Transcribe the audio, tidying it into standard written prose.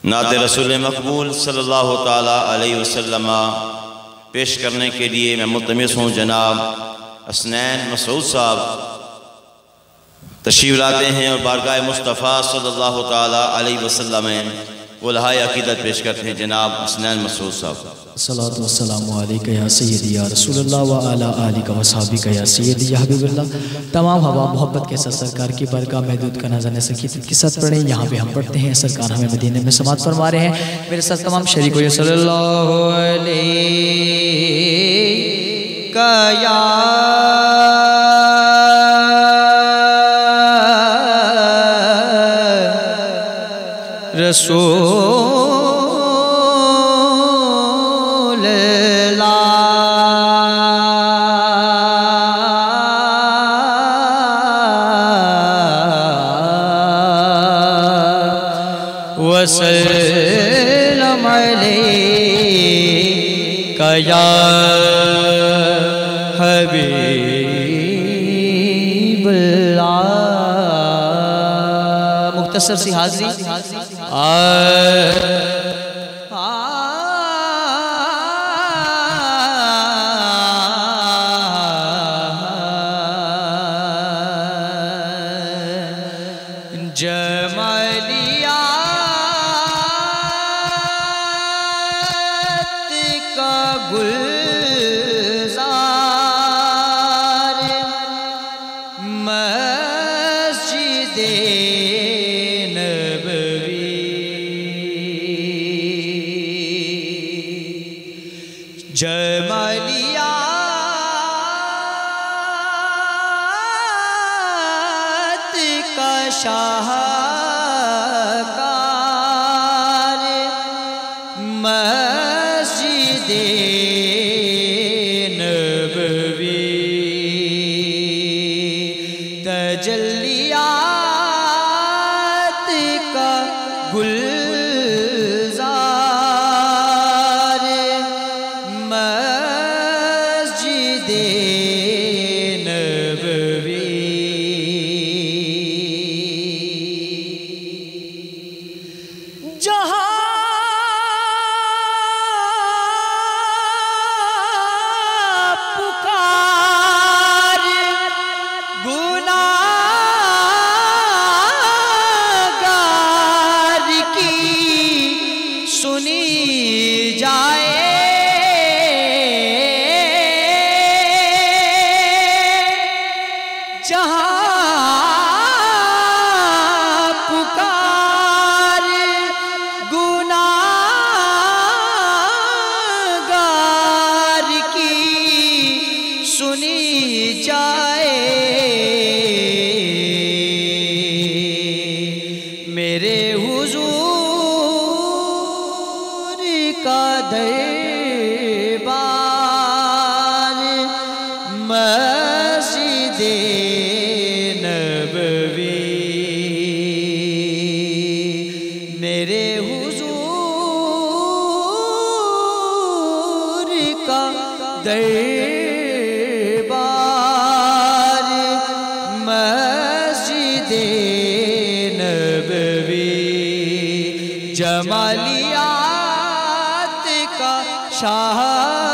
नात रसूल मकबूल सल्लल्लाहु ताला अलैहि वसल्लम पेश करने के लिए मैं मुल्तमिस हूँ जनाब हसनैन मसूद साहब तशरीफ़ लाते हैं और बारगाह मुस्तफ़ा सल्लल्लाहु ताला अलैहि वसल्लम में उलहाए अक़ीदत पेश करते हैं। जनाब हसनैन मसूद साहब। सलातु वस्सलामु अलैका या सय्यदी या रसूलल्लाह व अला आलिका व सहाबिका या सय्यदी या हबीबल्लाह। तमाम हवा मोहब्बत के साथ सरकार की बरगाह महदूद का नाज़ान सकीनत के साथ पढ़ें। यहाँ पे हम पढ़ते हैं, सरकार हमें मदीने में समात फरमा रहे हैं। मेरे साथ तमाम शरीकों सल्लल्लाहु अलैका या रसूल वसल्लम अलैका या हबीबल्लाह। मुख्तसर सी हाज़री जमालियात का गुलजार मस्जिदे जमालियात का शाहकार मस्जिदे नबवी तजल्लियात का गुलजार मस्जिदे नबवी जहाँ पुकार गुनाहगार की सुनी जाए, जहाँ पुकार गुनाहगार की सुनी जाए, मेरे हुजूर का दरबार मस्जिदे नबवी, मेरे हुजूर का दरबार मस्जिदे नबवी जमालियात का शाहकार